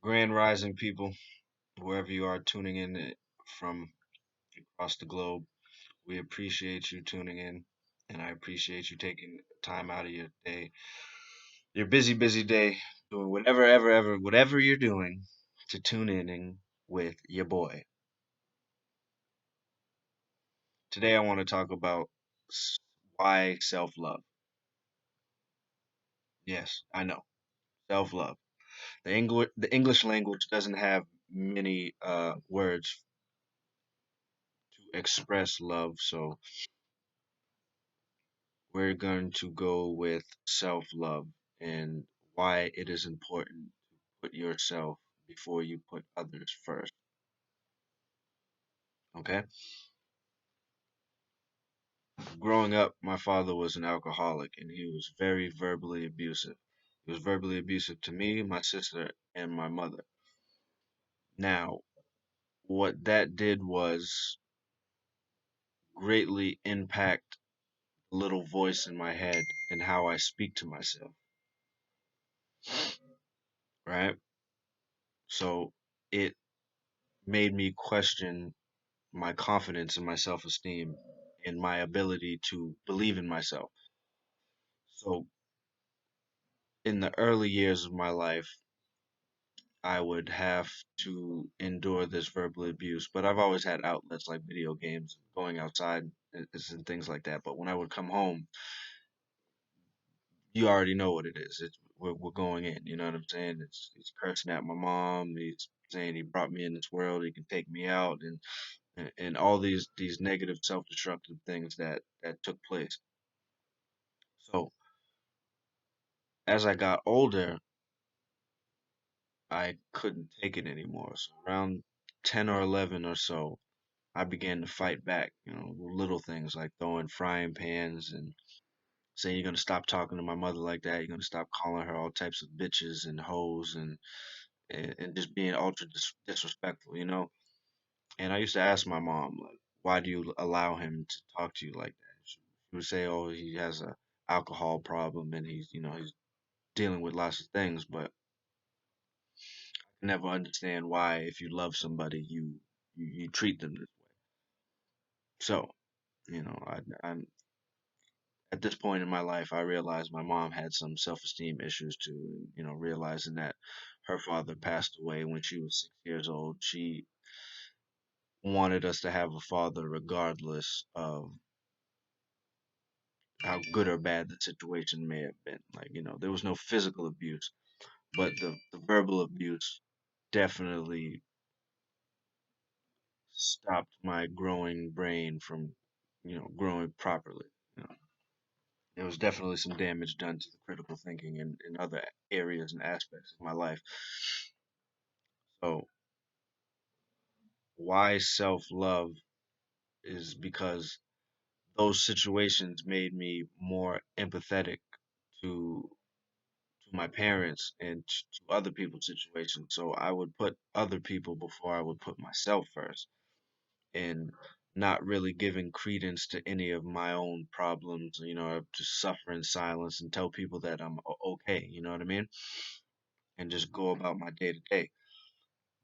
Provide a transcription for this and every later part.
Grand Rising people, wherever you are tuning in from across the globe, we appreciate you tuning in, and I appreciate you taking time out of your day, your busy day, doing whatever you're doing to tune in with your boy. Today, I want to talk about why self-love. Yes, I know, self-love. The English language doesn't have many words to express love, so we're going to go with self love and why it is important to put yourself before you put others first. Okay? Growing up, my father was an alcoholic and he was very verbally abusive. He was verbally abusive to me, my sister, and my mother. Now, what that did was greatly impact the little voice in my head and how I speak to myself, right? So it made me question my confidence and my self esteem and my ability to believe in myself. So, in the early years of my life, I would have to endure this verbal abuse, but I've always had outlets like video games, going outside, and things like that. But when I would come home, you already know what it is. We're going in, you know what I'm saying? It's cursing at my mom. He's saying he brought me in this world, he can take me out, and all these negative self-destructive things that took place. So as I got older, I couldn't take it anymore. So around 10 or 11 or so, I began to fight back, little things like throwing frying pans and saying you're going to stop talking to my mother like that. You're going to stop calling her all types of bitches and hoes and just being ultra disrespectful. And I used to ask my mom, like, why do you allow him to talk to you like that? She would say, oh, he has a alcohol problem and he's dealing with lots of things, but never understand why if you love somebody you treat them this way. So, I'm at this point in my life I realized my mom had some self-esteem issues too, realizing that her father passed away when she was 6 years old. She wanted us to have a father regardless of how good or bad the situation may have been. Like, there was no physical abuse, but the verbal abuse definitely stopped my growing brain from, growing properly. You know, there was definitely some damage done to the critical thinking in other areas and aspects of my life. So, why self love is because those situations made me more empathetic to to my parents and to other people's situations. So I would put other people before I would put myself first, and not really giving credence to any of my own problems. I just suffer in silence and tell people that I'm okay. You know what I mean? And just go about my day to day.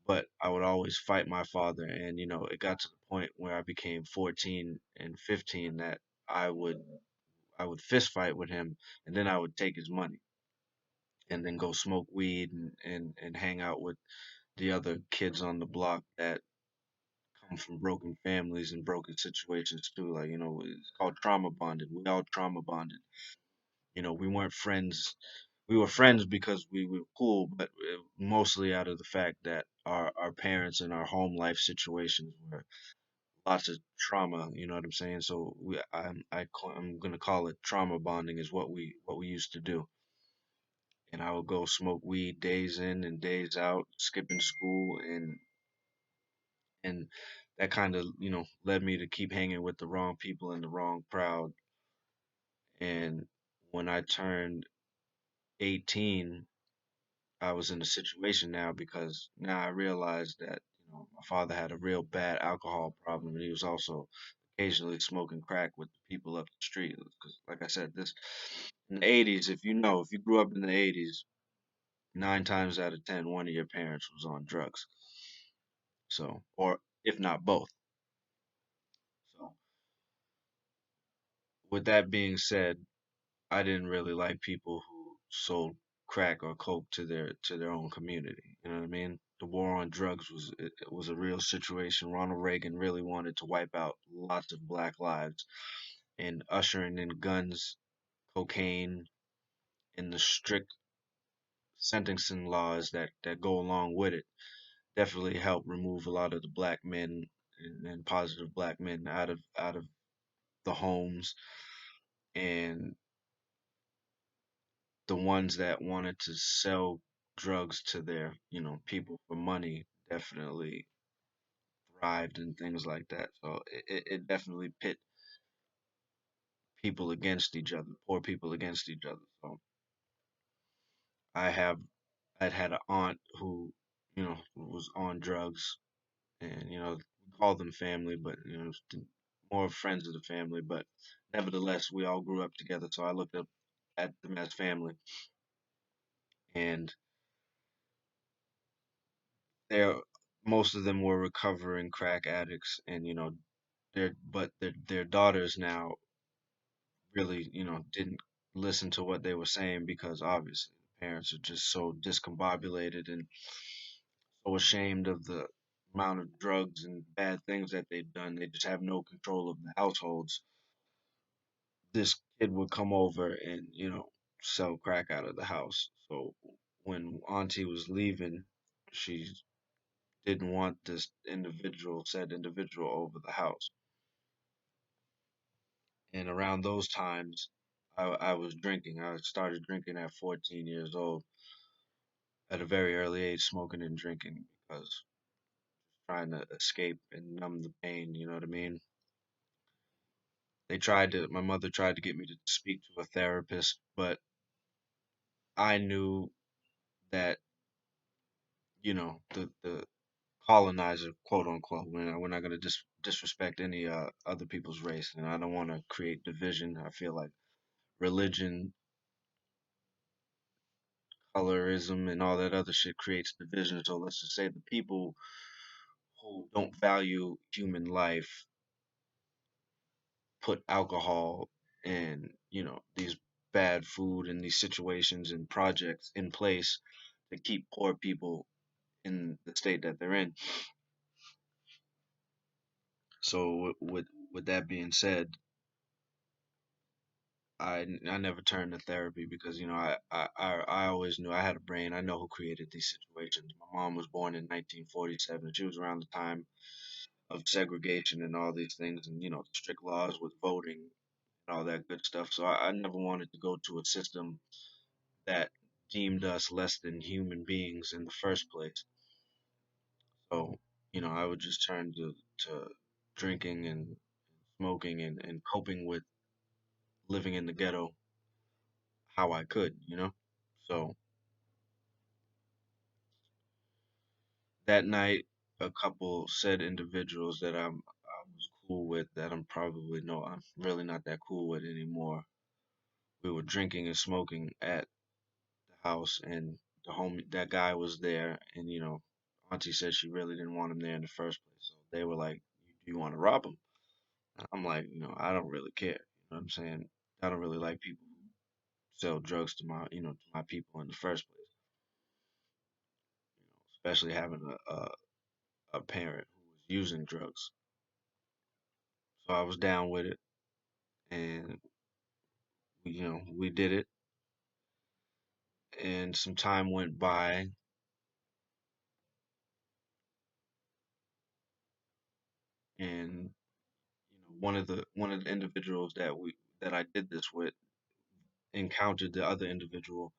But I would always fight my father, and it got to the point where I became 14 and 15 that I would fist fight with him, and then I would take his money and then go smoke weed and hang out with the other kids on the block that come from broken families and broken situations too. Like, it's called trauma bonded. We all trauma bonded. We weren't friends. We were friends because we were cool, but mostly out of the fact that our parents and our home life situations were lots of trauma. You know what I'm saying? So I'm gonna call it trauma bonding is what we used to do. And I would go smoke weed days in and days out, skipping school, and that kind of led me to keep hanging with the wrong people and the wrong crowd. And when I turned 18, I was in a situation now because now I realized that my father had a real bad alcohol problem, and he was also occasionally smoking crack with the people up the street. Because, like I said, this in the '80s, if you grew up in the '80s, nine times out of ten, one of your parents was on drugs. So, or if not both. So, with that being said, I didn't really like people who sold crack or coke to their own community. You know what I mean? The war on drugs it was a real situation. Ronald Reagan really wanted to wipe out lots of black lives, and ushering in guns, cocaine, and the strict sentencing laws that go along with it definitely helped remove a lot of the black men and positive black men out of the homes, and the ones that wanted to sell drugs to their, you know, people for money definitely thrived and things like that. So it definitely pit people against each other, poor people against each other. So I have I'd had an aunt who, you know, was on drugs, and you know, we called them family, but you know, more friends of the family. But nevertheless, we all grew up together, so I looked up at them as family, and they're most of them were recovering crack addicts, and you know, their daughters now really, you know, didn't listen to what they were saying because obviously the parents are just so discombobulated and so ashamed of the amount of drugs and bad things that they've done. They just have no control of the households. This kid would come over and, you know, sell crack out of the house. So when Auntie was leaving, she didn't want said individual over the house. And around those times, I was drinking. I started drinking at 14 years old, at a very early age, smoking and drinking because trying to escape and numb the pain. You know what I mean? My mother tried to get me to speak to a therapist, but I knew that, you know, the colonizer, quote unquote, we're not going to disrespect any other people's race, and I don't want to create division. I feel like religion, colorism, and all that other shit creates division. So let's just say the people who don't value human life put alcohol and, you know, these bad food and these situations and projects in place to keep poor people in the state that they're in. So with that being said, I never turned to therapy because you know I always knew I had a brain. I know who created these situations. My mom was born in 1947. She was around the time of segregation and all these things, and you know, strict laws with voting and all that good stuff. So I never wanted to go to a system that deemed us less than human beings in the first place. So you know, I would just turn to drinking and smoking and coping with living in the ghetto how I could, you know. So that night, a couple said individuals that I was cool with that I'm really not that cool with anymore. We were drinking and smoking at the house, and that guy was there, and you know, Auntie said she really didn't want him there in the first place. So they were like, "Do you want to rob him?" And I'm like, you know, I don't really care. You know what I'm saying? I don't really like people who sell drugs to my people in the first place. You know, especially having a parent who was using drugs. So I was down with it, and you know, we did it. And some time went by, and you know, one of the individuals that I did this with encountered the other individual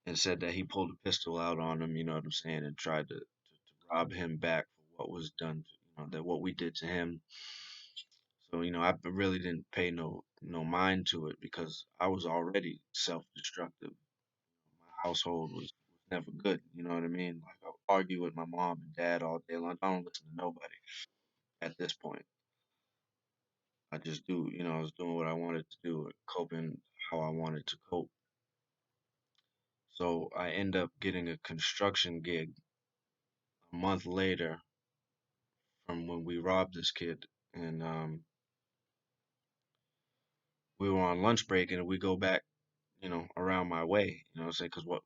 and said that he pulled a pistol out on him. You know what I'm saying? And tried to rob him back for what was done. You know, that what we did to him. So you know, I really didn't pay no mind to it because I was already self-destructive. My household was never good. You know what I mean? Like I would argue with my mom and dad all day long. I don't listen to nobody at this point. I just do, you know, I was doing what I wanted to do, coping how I wanted to cope. So I end up getting a construction gig a month later from when we robbed this kid, and we were on lunch break, and we go back, around my way. You know what I'm saying? Because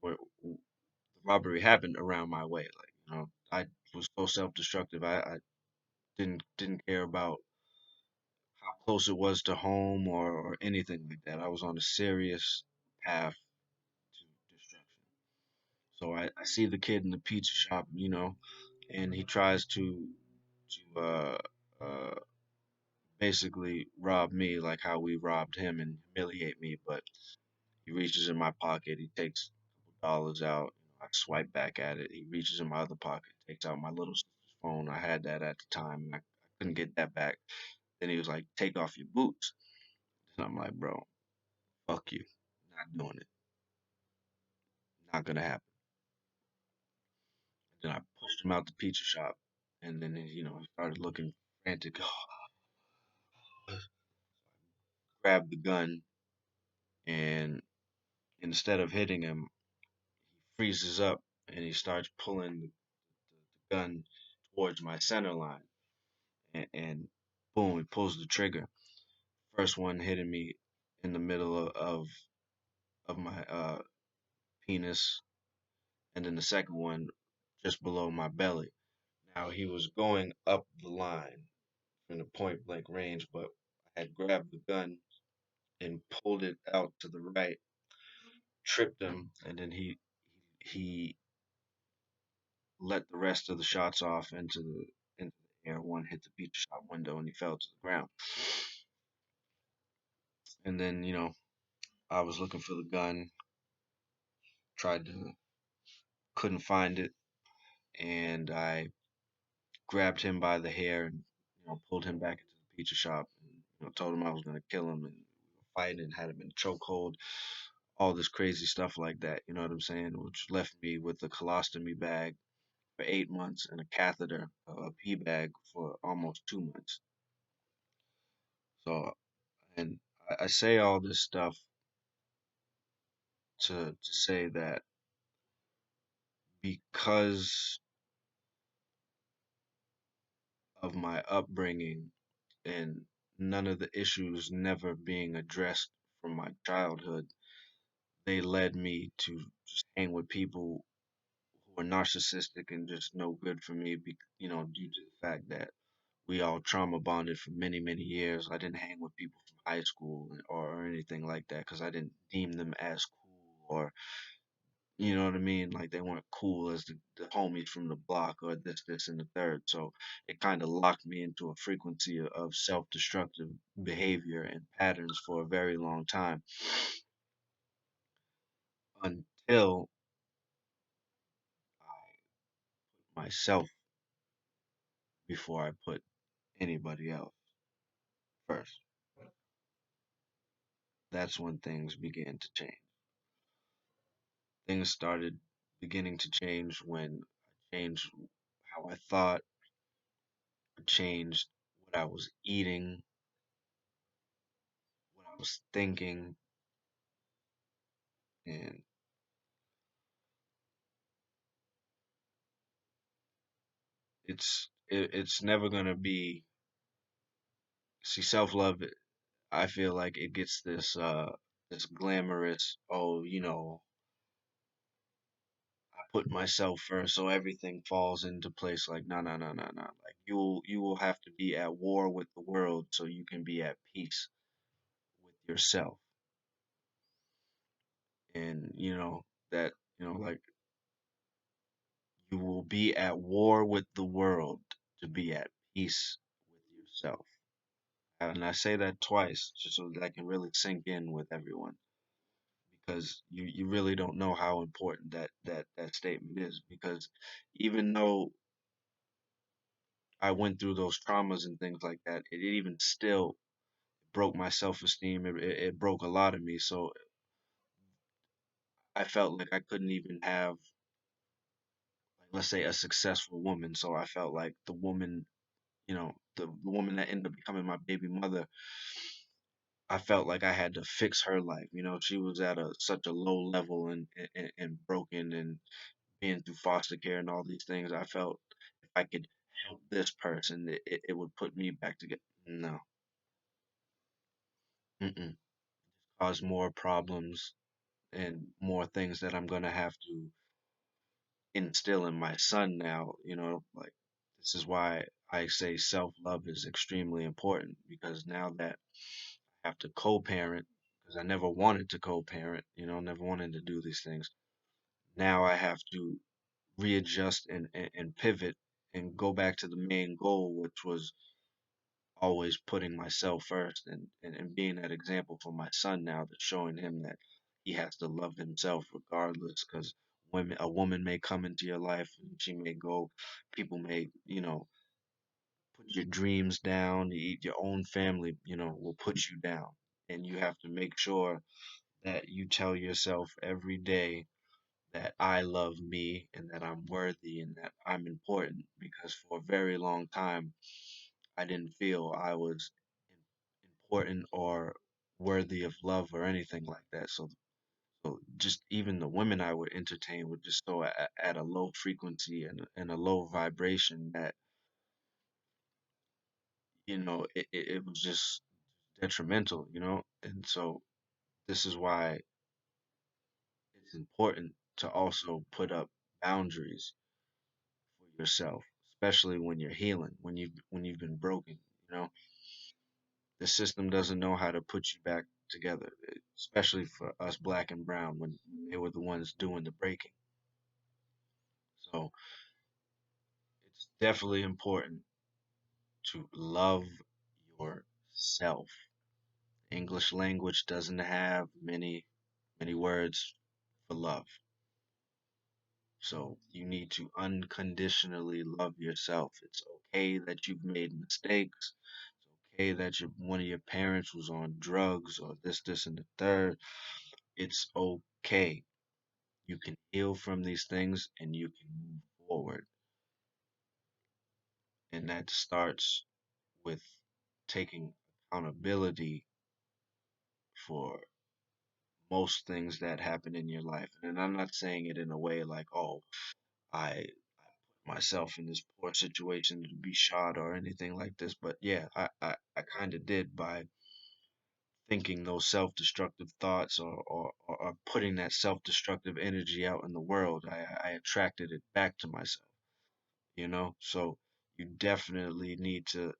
the robbery happened around my way. Like, I was so self-destructive. I didn't care about how close it was to home or anything like that. I was on a serious path to destruction. So I see the kid in the pizza shop, and he tries to basically rob me like how we robbed him and humiliate me. But he reaches in my pocket, he takes dollars out. I swipe back at it. He reaches in my other pocket, takes out my little sister's phone. I had that at the time, and I couldn't get that back. Then he was like, "Take off your boots." And I'm like, "Bro, fuck you. Not doing it. Not gonna happen." Then I pushed him out the pizza shop, and then he started looking frantic. Grabbed the gun, and instead of hitting him, he freezes up and he starts pulling the gun towards my center line, and boom, he pulls the trigger. First one hitting me in the middle of my penis, and then the second one just below my belly. Now he was going up the line in the point blank range, but I had grabbed the gun and pulled it out to the right, tripped him, and then he let the rest of the shots off into the air. One hit the pizza shop window and he fell to the ground. And then I was looking for the gun, tried to couldn't find it, and I grabbed him by the hair and pulled him back into the pizza shop and told him I was gonna kill him, and we were fighting and had him in a chokehold, all this crazy stuff like that. You know what I'm saying? Which left me with a colostomy bag for 8 months and a catheter, a pee bag for almost 2 months. So, and I say all this stuff to say that because of my upbringing and none of the issues never being addressed from my childhood, they led me to just hang with people who are narcissistic and just no good for me, due to the fact that we all trauma bonded for many, many years. I didn't hang with people from high school or anything like that because I didn't deem them as cool or, you know what I mean? Like they weren't cool as the homies from the block or this, and the third. So it kind of locked me into a frequency of self-destructive behavior and patterns for a very long time until myself before I put anybody else first. That's when things began to change. Things started beginning to change when I changed how I thought, I changed what I was eating, what I was thinking, and it's never gonna be. See, self-love, I feel like it gets this glamorous, oh, I put myself first, so everything falls into place. Like, no, no, no, no, no. Like, you will have to be at war with the world so you can be at peace with yourself. And that, like, you will be at war with the world to be at peace with yourself. And I say that twice just so that I can really sink in with everyone, because you really don't know how important that statement is, because even though I went through those traumas and things like that, it even still broke my self-esteem. It broke a lot of me. So I felt like I couldn't even have, like, let's say, a successful woman. So I felt like the woman, the woman that ended up becoming my baby mother, I felt like I had to fix her life. You know, she was at a such a low level and broken and being through foster care and all these things. I felt if I could help this person, it would put me back together. No, mm-mm. Cause more problems and more things that I'm gonna have to instill in my son now. You know, like this is why I say self-love is extremely important because now that I have to co-parent, because I never wanted to co-parent, you know, never wanted to do these things. Now I have to readjust and pivot and go back to the main goal, which was always putting myself first and being that example for my son now, that's showing him that he has to love himself regardless, because a woman may come into your life and she may go, people may, you know, put your dreams down, your own family, you know, will put you down. And you have to make sure that you tell yourself every day that I love me and that I'm worthy and that I'm important, because for a very long time I didn't feel I was important or worthy of love or anything like that. So just even the women I would entertain were just so at a low frequency and a low vibration that, you know, it was just detrimental, you know. And so this is why it's important to also put up boundaries for yourself, especially when you're healing, when you've been broken, you know. The system doesn't know how to put you back together, especially for us black and brown when they were the ones doing the breaking. So it's definitely important to love yourself. English language doesn't have many words for love. So you need to unconditionally love yourself. It's okay that you've made mistakes. It's okay that one of your parents was on drugs or this, and the third. It's okay. You can heal from these things and you can move forward. And that starts with taking accountability for most things that happen in your life. And I'm not saying it in a way like, oh, I put myself in this poor situation to be shot or anything like this. But yeah, I kind of did by thinking those self-destructive thoughts or putting that self-destructive energy out in the world. I attracted it back to myself, you know? So you definitely need to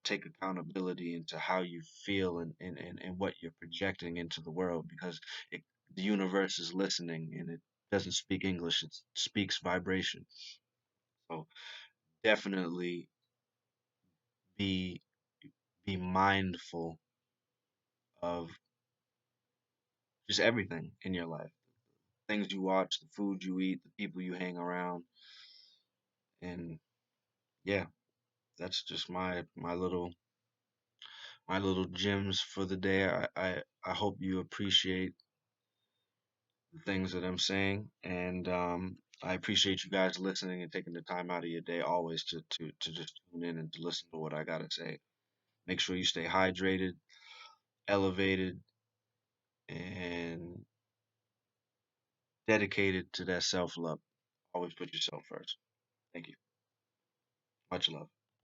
take accountability into how you feel and what you're projecting into the world, because it, the universe is listening and it doesn't speak English, it speaks vibration. So definitely be be mindful of just everything in your life. Things you watch, the food you eat, the people you hang around, and yeah, that's just my little gems for the day. I hope you appreciate the things that I'm saying, and I appreciate you guys listening and taking the time out of your day always to just tune in and to listen to what I gotta say. Make sure you stay hydrated, elevated, and dedicated to that self love. Always put yourself first. Thank you. Much love.